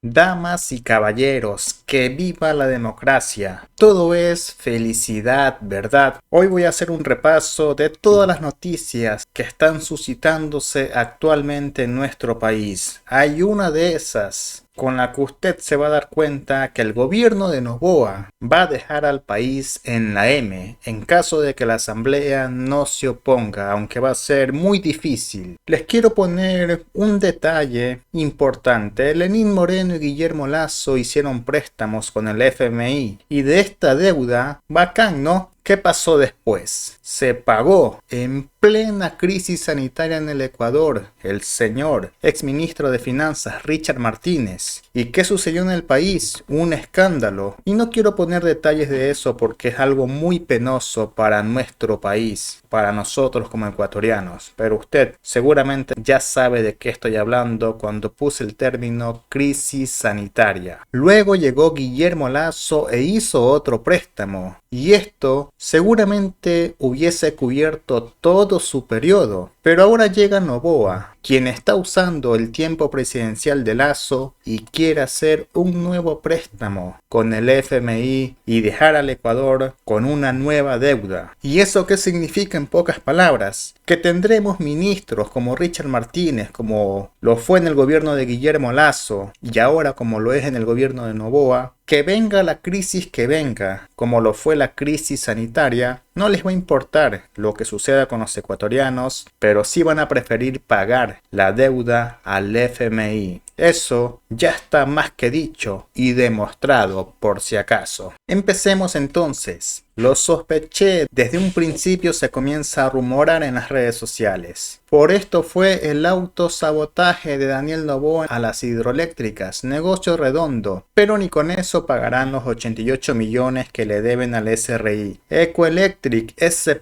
Damas y caballeros, que viva la democracia. Todo es felicidad, ¿verdad? Hoy voy a hacer un repaso de todas las noticias que están suscitándose actualmente en nuestro país. Hay una de esas con la que usted se va a dar cuenta que el gobierno de Noboa va a dejar al país en la M, en caso de que la asamblea no se oponga, aunque va a ser muy difícil. Les quiero poner un detalle importante. Lenín Moreno y Guillermo Lasso hicieron préstamos con el FMI y de esta deuda, bacán, ¿no? ¿Qué pasó después? Se pagó en plena crisis sanitaria en el Ecuador el señor exministro de Finanzas Richard Martínez. ¿Y qué sucedió en el país? Un escándalo. Y no quiero poner detalles de eso porque es algo muy penoso para nuestro país, para nosotros como ecuatorianos. Pero usted seguramente ya sabe de qué estoy hablando cuando puse el término crisis sanitaria. Luego llegó Guillermo Lasso e hizo otro préstamo. Y esto seguramente hubiese cubierto todo su periodo. Pero ahora llega Noboa, quien está usando el tiempo presidencial de Lasso y quiere hacer un nuevo préstamo con el FMI y dejar al Ecuador con una nueva deuda. ¿Y eso qué significa en pocas palabras? Que tendremos ministros como Richard Martínez, como lo fue en el gobierno de Guillermo Lasso y ahora como lo es en el gobierno de Noboa, que venga la crisis que venga, como lo fue la crisis sanitaria, no les va a importar lo que suceda con los ecuatorianos, pero sí van a preferir pagar la deuda al FMI. Eso ya está más que dicho y demostrado por si acaso. Empecemos entonces. Lo sospeché, desde un principio se comienza a rumorar en las redes sociales. Por esto fue el autosabotaje de Daniel Noboa a las hidroeléctricas, negocio redondo, pero ni con eso pagarán los 88 millones que le deben al SRI. Ecoelectric S.A.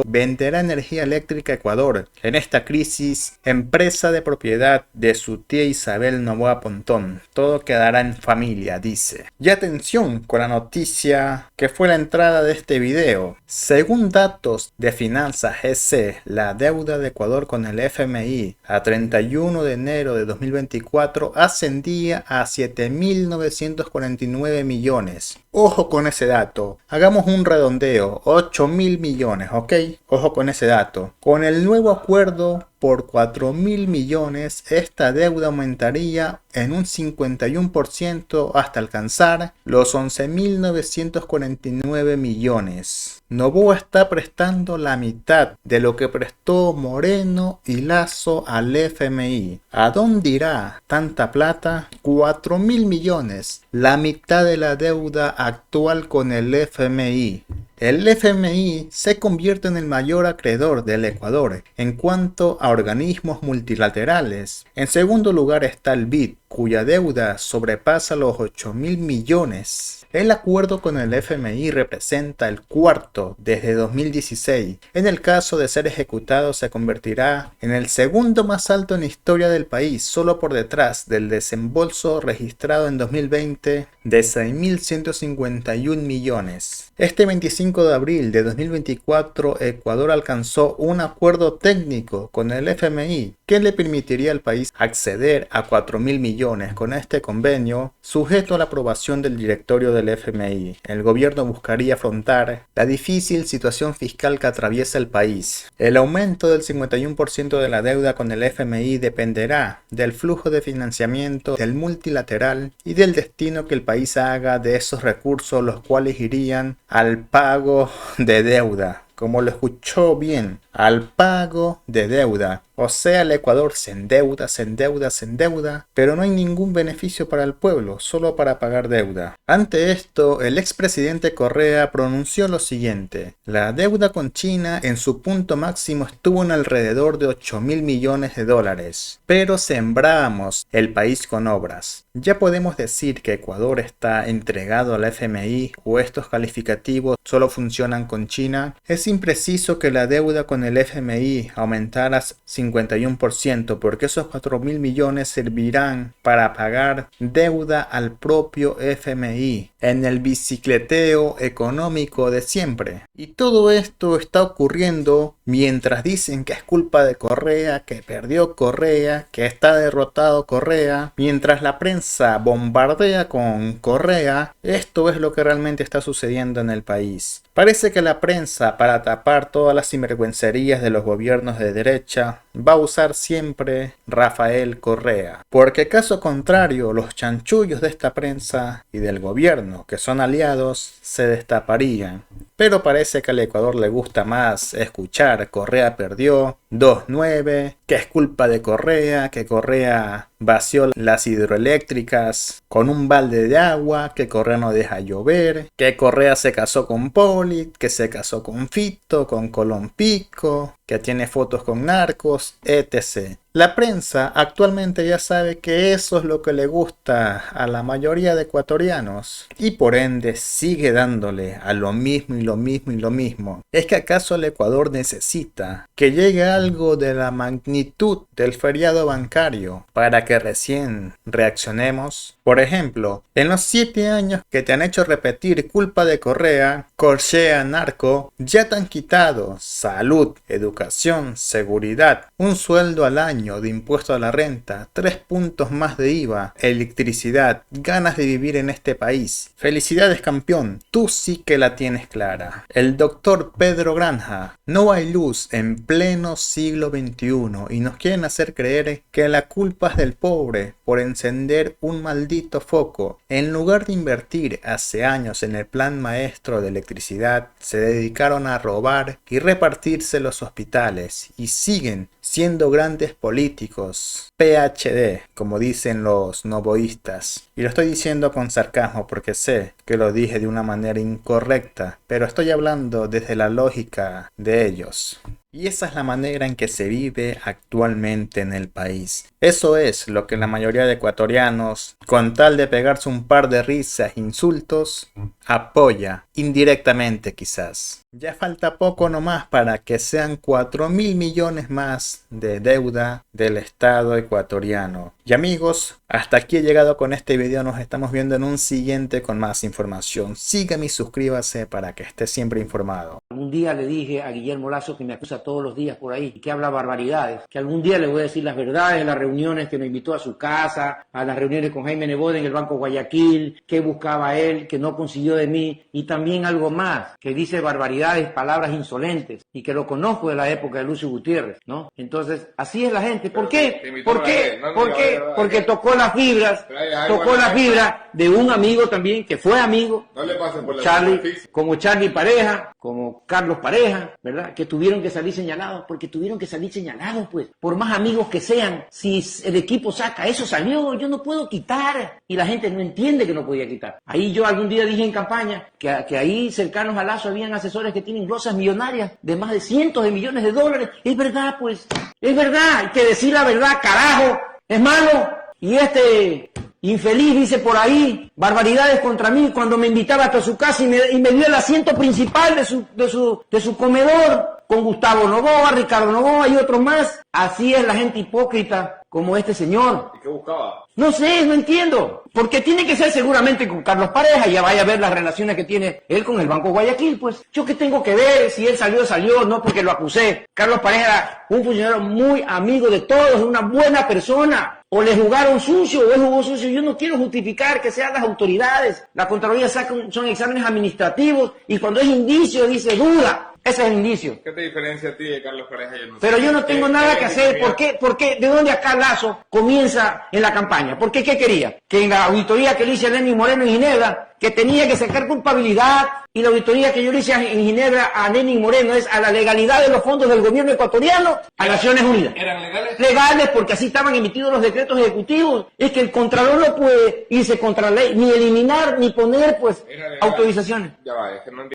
venderá energía eléctrica a Ecuador. En esta crisis, empresa de propiedad de su tía Isabel Noboa Pontón. Todo quedará en familia, dice. Y atención con la noticia que fue la entrada de este video. Según datos de Finanzas GC, la deuda de Ecuador con el FMI a 31 de enero de 2024 ascendía a 7.949 millones. Ojo con ese dato. Hagamos un redondeo. 8.000 millones, ¿ok? Ojo con ese dato. Con el nuevo acuerdo por 4.000 millones, esta deuda aumentaría en un 51% hasta alcanzar los 11.949 millones. Noboa está prestando la mitad de lo que prestó Moreno y Lasso al FMI. ¿A dónde irá tanta plata? 4.000 millones, la mitad de la deuda actual con el FMI. El FMI se convierte en el mayor acreedor del Ecuador en cuanto a organismos multilaterales. En segundo lugar está el BID, cuya deuda sobrepasa los 8.000 millones. El acuerdo con el FMI representa el cuarto desde 2016. En el caso de ser ejecutado se convertirá en el segundo más alto en la historia del país, solo por detrás del desembolso registrado en 2020 de 6.151 millones. Este 25 de abril de 2024, Ecuador alcanzó un acuerdo técnico con el FMI que le permitiría al país acceder a 4.000 millones. Con este convenio, sujeto a la aprobación del directorio del FMI, el gobierno buscaría afrontar la difícil situación fiscal que atraviesa el país. El aumento del 51% de la deuda con el FMI dependerá del flujo de financiamiento del multilateral y del destino que el país haga de esos recursos, los cuales irían al pago de deuda. Como lo escuchó bien, al pago de deuda. O sea, el Ecuador se endeuda, pero no hay ningún beneficio para el pueblo, solo para pagar deuda. Ante esto, el expresidente Correa pronunció lo siguiente: la deuda con China en su punto máximo estuvo en alrededor de 8.000 millones de dólares, pero sembramos el país con obras. Ya podemos decir que Ecuador está entregado al FMI o estos calificativos solo funcionan con China. Es impreciso que la deuda con el FMI aumentara 51% porque esos 4.000 millones servirán para pagar deuda al propio FMI. en el bicicleteo económico de siempre. Y todo esto está ocurriendo mientras dicen que es culpa de Correa, que perdió Correa, que está derrotado Correa. Mientras la prensa bombardea con Correa, esto es lo que realmente está sucediendo en el país. Parece que la prensa, para tapar todas las sinvergüencerías de los gobiernos de derecha, va a usar siempre Rafael Correa. Porque caso contrario, los chanchullos de esta prensa y del gobierno, que son aliados, se destaparían. Pero parece que al Ecuador le gusta más escuchar Correa perdió 2-9, que es culpa de Correa, que Correa vació las hidroeléctricas con un balde de agua, que Correa no deja llover, que Correa se casó con Poli, que se casó con Fito, con Colón Pico, que tiene fotos con narcos, etc. La prensa actualmente ya sabe que eso es lo que le gusta a la mayoría de ecuatorianos y por ende sigue dándole a lo mismo y lo mismo y lo mismo. ¿Es que acaso el Ecuador necesita que llegue algo de la magnitud del feriado bancario para que recién reaccionemos? Por ejemplo, en los 7 años que te han hecho repetir culpa de Correa, Corchea, narco, ya te han quitado salud, educación, seguridad, un sueldo al año de impuesto a la renta, 3 puntos más de IVA, electricidad, ganas de vivir en este país. Felicidades, campeón, tú sí que la tienes clara. El doctor Pedro Granja: no hay luz en pleno siglo XXI y nos quieren hacer creer que la culpa es del pobre por encender un maldito foco. En lugar de invertir hace años en el plan maestro de electricidad, se dedicaron a robar y repartirse los hospitales y siguen siendo grandes políticos. PhD, como dicen los novoístas. Y lo estoy diciendo con sarcasmo porque sé que lo dije de una manera incorrecta, pero estoy hablando desde la lógica de ellos. Y esa es la manera en que se vive actualmente en el país. Eso es lo que la mayoría de ecuatorianos, con tal de pegarse un par de risas e insultos, apoya, indirectamente quizás. Ya falta poco nomás para que sean 4.000 millones más de deuda del Estado ecuatoriano. Y amigos, hasta aquí he llegado con este video. Nos estamos viendo en un siguiente con más información. Sígueme y suscríbase para que esté siempre informado. Un día le dije a Guillermo Lazo, que me acusa todos los días por ahí, que habla barbaridades, que algún día le voy a decir las verdades de las reuniones que me invitó a su casa, a las reuniones con Jaime Nebot en el Banco Guayaquil, que buscaba él, que no consiguió de mí, y también algo más, que dice barbaridades, palabras insolentes, y que lo conozco de la época de Lucio Gutiérrez, ¿no? Entonces, así es la gente. ¿Por qué? ¿Por qué? ¿Por qué? Porque tocó las fibras, de un amigo también, que fue amigo, Charlie, como Charlie Pareja, como Carlos Pareja, ¿verdad? Que tuvieron que salir señalados, porque tuvieron que salir señalados, pues, por más amigos que sean. Si el equipo saca, eso salió, yo no puedo quitar, y la gente no entiende que no podía quitar. Ahí yo algún día dije en campaña que ahí cercanos a Lazo habían asesores que tienen glosas millonarias de más de cientos de millones de dólares. Es verdad, pues, es verdad, hay que decir la verdad, carajo, es malo. Y este infeliz dice por ahí barbaridades contra mí cuando me invitaba hasta su casa y me dio el asiento principal de su comedor con Gustavo Novoa, Ricardo Novoa y otros más. Así es la gente hipócrita como este señor. ¿Y qué buscaba? No sé, no entiendo. Porque tiene que ser seguramente con Carlos Pareja, ya vaya a ver las relaciones que tiene él con el Banco Guayaquil, pues. ¿Yo qué tengo que ver? Si él salió, no porque lo acusé. Carlos Pareja era un funcionario muy amigo de todos, una buena persona. O le jugaron sucio, o él jugó sucio. Yo no quiero justificar que sean las autoridades. La Contraloría son exámenes administrativos y cuando es indicio dice duda. Ese es el indicio. ¿Qué te diferencia a ti de Carlos Pareja? Pero yo no tengo nada que hacer. ¿Por qué? ¿De dónde acá Lazo comienza en la campaña? ¿Por qué? ¿Qué quería? Que en la auditoría que le hice a Lenín Moreno en Ginebra, que tenía que sacar culpabilidad, y la auditoría que yo le hice en Ginebra a Lenín Moreno es a la legalidad de los fondos del gobierno ecuatoriano a Naciones Unidas. ¿Eran legales? Legales, porque así estaban emitidos los decretos ejecutivos. Es que el Contralor no puede irse contra la ley, ni eliminar, ni poner, pues, autorizaciones. Ya va, es que no